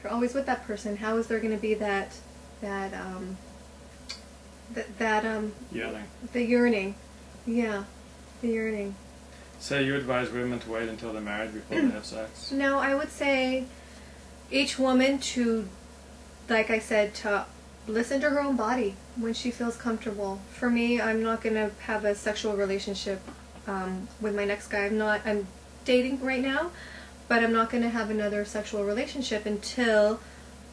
always with that person, how is there going to be yearning? The yearning, yeah, the yearning. So you advise women to wait until they're married before they have sex? No, I would say each woman to, like I said, to listen to her own body when she feels comfortable. For me, I'm not going to have a sexual relationship with my next guy. I'm dating right now, but I'm not going to have another sexual relationship until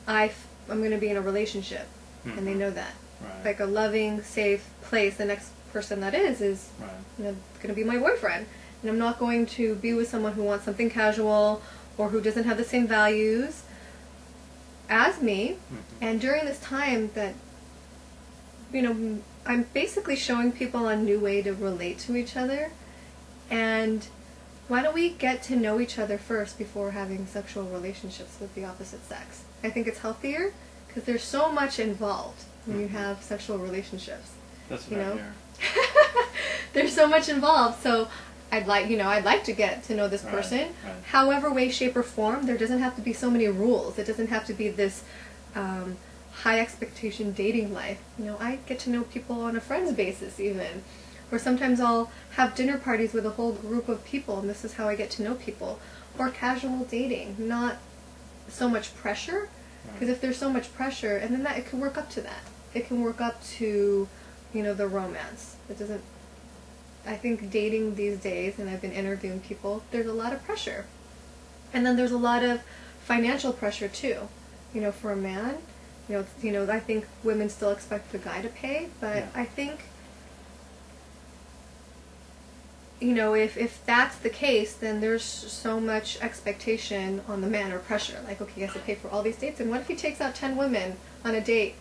I'm going to be in a relationship, and they know that. Right. Like a loving, safe place. The next person that is right. going to be my boyfriend. And I'm not going to be with someone who wants something casual or who doesn't have the same values as me. And during this time that, I'm basically showing people a new way to relate to each other. And why don't we get to know each other first before having sexual relationships with the opposite sex? I think it's healthier because there's so much involved when you have sexual relationships. That's what I hear. There's so much involved. So I'd like to get to know this person. Right. However way, shape, or form. There doesn't have to be so many rules. It doesn't have to be this high expectation dating life. I get to know people on a friend's basis even. Or sometimes I'll have dinner parties with a whole group of people, and this is how I get to know people. Or casual dating, not so much pressure. Because if there's so much pressure, and then it can work up to that. It can work up to, the romance. It doesn't. I think dating these days, and I've been interviewing people, there's a lot of pressure. And then there's a lot of financial pressure too. For a man, I think women still expect the guy to pay, but I think, if that's the case, then there's so much expectation on the man, or pressure. Like, okay, he has to pay for all these dates, and what if he takes out 10 women on a date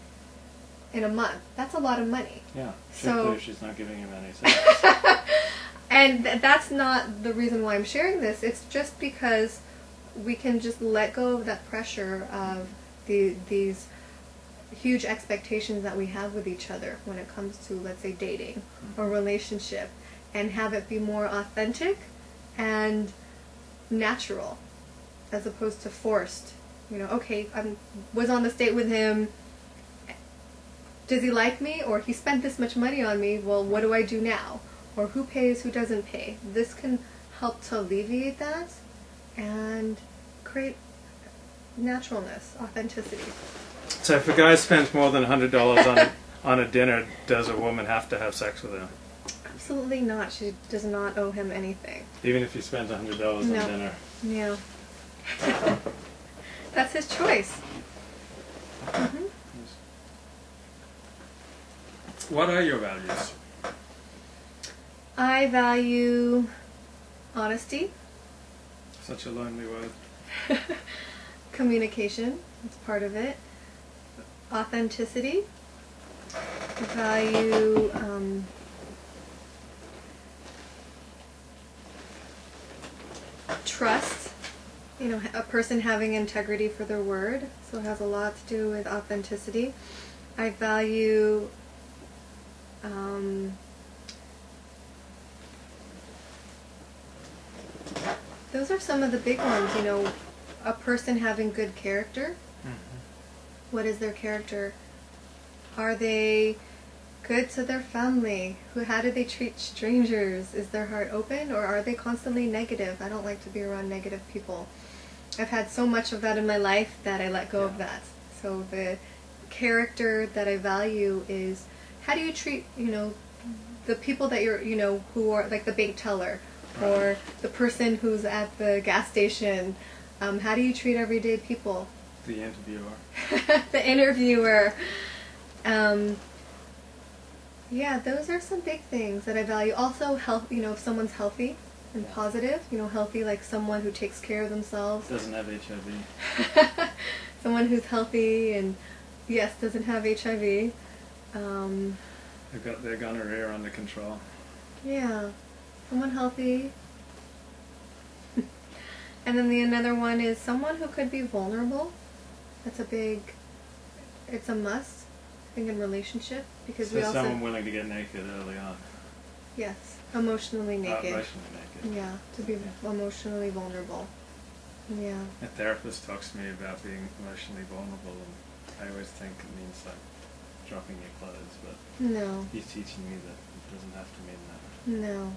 in a month? That's a lot of money. Yeah, so if she's not giving him any sex. And that's not the reason why I'm sharing this. It's just because we can just let go of that pressure of these huge expectations that we have with each other when it comes to, let's say, dating or relationship, and have it be more authentic and natural as opposed to forced. Okay, I was on this date with him. Does he like me? Or he spent this much money on me. Well, what do I do now? Or who pays, who doesn't pay? This can help to alleviate that and create naturalness, authenticity. So if a guy spends more than $100 on a dinner, does a woman have to have sex with him? Absolutely not. She does not owe him anything. Even if he spends $100 on dinner? Yeah. That's his choice. What are your values? I value honesty. Such a lonely word. Communication, that's part of it. Authenticity. I value trust. A person having integrity for their word. So it has a lot to do with authenticity. I value those are some of the big ones. A person having good character. What is their character? Are they good to their family? How do they treat strangers? Is their heart open, or are they constantly negative? I don't like to be around negative people. I've had so much of that in my life that I let go of that. So the character that I value is, how do you treat, the people that you're, who are like the bank teller, or the person who's at the gas station. How do you treat everyday people? The interviewer. The interviewer. Yeah, those are some big things that I value. Also, health. If someone's healthy and positive, healthy, like someone who takes care of themselves. Doesn't have HIV. Someone who's healthy and, yes, doesn't have HIV. They've got their gonorrhea under control. Yeah, someone healthy. And then another one is someone who could be vulnerable. It's a must, I think, in relationship, because so we also. Someone willing to get naked early on. Yes, emotionally naked. Emotionally naked. Yeah, to be emotionally vulnerable. Yeah. A therapist talks to me about being emotionally vulnerable, and I always think it means like dropping your clothes, but No. he's teaching me that it doesn't have to mean that. No.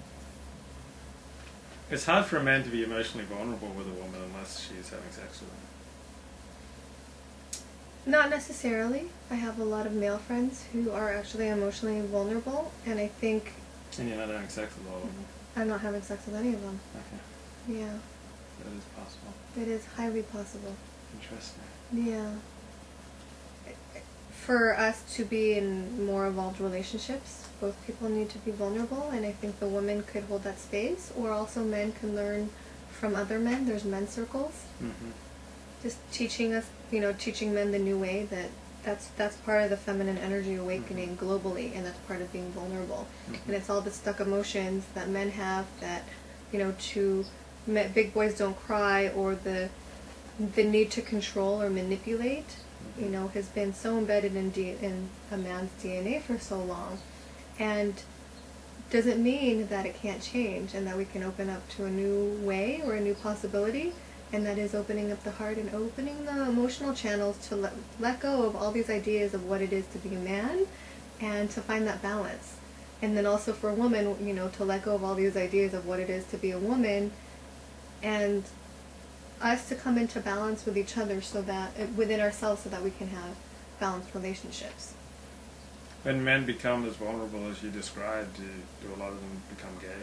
It's hard for a man to be emotionally vulnerable with a woman unless she's having sex with him. Not necessarily. I have a lot of male friends who are actually emotionally vulnerable, and I think And you're not having sex with all of them. I'm not having sex with any of them. Okay. Yeah. That is possible. It is highly possible. Interesting. Yeah. For us to be in more evolved relationships, both people need to be vulnerable, and I think the woman could hold that space, or also men can learn from other men. There's men's circles. Mm-hmm. Just teaching us, teaching men the new way that's part of the feminine energy awakening globally, and that's part of being vulnerable. Mm-hmm. And it's all the stuck emotions that men have that, big boys don't cry, or the need to control or manipulate, has been so embedded in a man's DNA for so long, and doesn't mean that it can't change and that we can open up to a new way or a new possibility. And that is opening up the heart and opening the emotional channels to let go of all these ideas of what it is to be a man, and to find that balance. And then also for a woman, to let go of all these ideas of what it is to be a woman, and us to come into balance with each other, so that within ourselves, so that we can have balanced relationships. When men become as vulnerable as you described, do a lot of them become gay?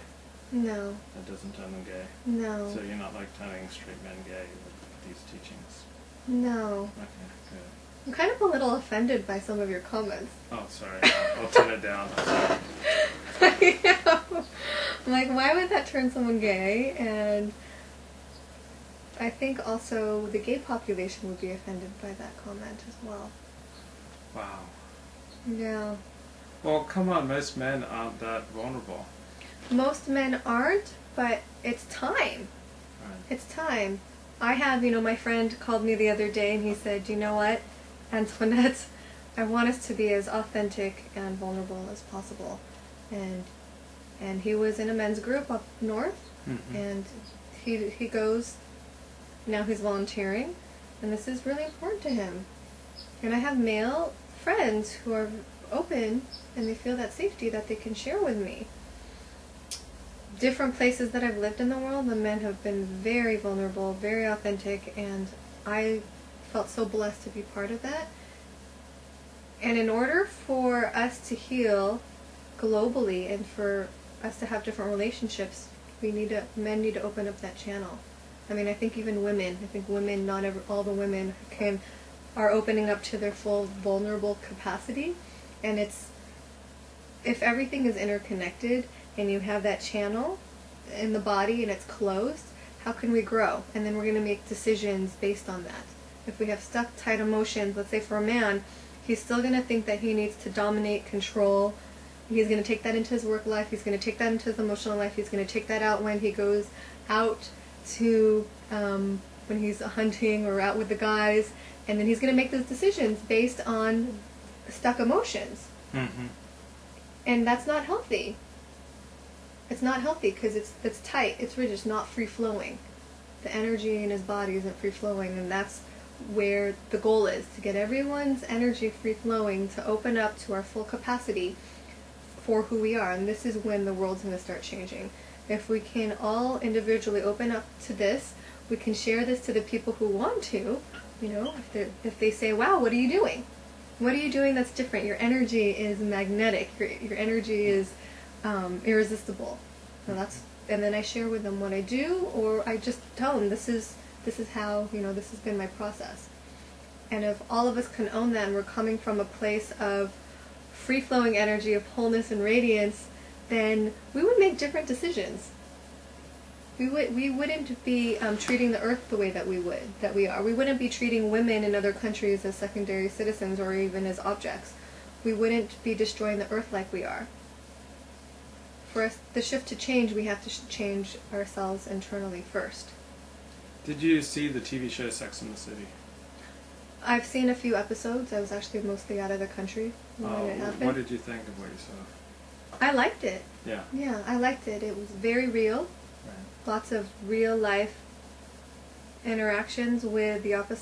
No. That doesn't turn them gay? No. So you're not like turning straight men gay with these teachings? No. Okay, good. I'm kind of a little offended by some of your comments. Oh, sorry. I'll turn it down. Sorry. I'm like, why would that turn someone gay? And I think also the gay population would be offended by that comment as well. Wow. Yeah. Well, come on, most men aren't that vulnerable. Most men aren't, but it's time. Right. It's time. I have, my friend called me the other day and he said, you know what, Antoinette, I want us to be as authentic and vulnerable as possible. And he was in a men's group up north, Mm-hmm. and he goes, now he's volunteering, and this is really important to him. And I have male friends who are open, and they feel that safety that they can share with me. Different places that I've lived in the world, the men have been very vulnerable, very authentic, and I felt so blessed to be part of that. And in order for us to heal globally, and for us to have different relationships, men need to open up that channel. I mean, I think even women, not all the women are opening up to their full vulnerable capacity. And if everything is interconnected, and you have that channel in the body and it's closed, how can we grow? And then we're going to make decisions based on that. If we have stuck, tight emotions, let's say for a man, he's still going to think that he needs to dominate, control. He's going to take that into his work life. He's going to take that into his emotional life. He's going to take that out when he goes out to, when he's hunting or out with the guys. And then he's going to make those decisions based on stuck emotions. Mm-hmm. And that's not healthy. It's not healthy because it's tight, it's rigid, it's not free-flowing. The energy in his body isn't free-flowing, and that's where the goal is, to get everyone's energy free-flowing, to open up to our full capacity for who we are. And this is when the world's going to start changing. If we can all individually open up to this, we can share this to the people who want to, if they say, wow, what are you doing? What are you doing that's different? Your energy is magnetic. Your energy is irresistible. And then I share with them what I do, or I just tell them this is how, this has been my process. And if all of us can own that, and we're coming from a place of free-flowing energy, of wholeness and radiance, then we would make different decisions. We wouldn't be treating the earth the way that we are. We wouldn't be treating women in other countries as secondary citizens or even as objects. We wouldn't be destroying the earth like we are. For us, the shift to change, we have to change ourselves internally first. Did you see the TV show Sex and the City? I've seen a few episodes. I was actually mostly out of the country when it happened. What did you think of what you saw? I liked it. Yeah. Yeah, I liked it. It was very real. Right. Lots of real life interactions with the opposite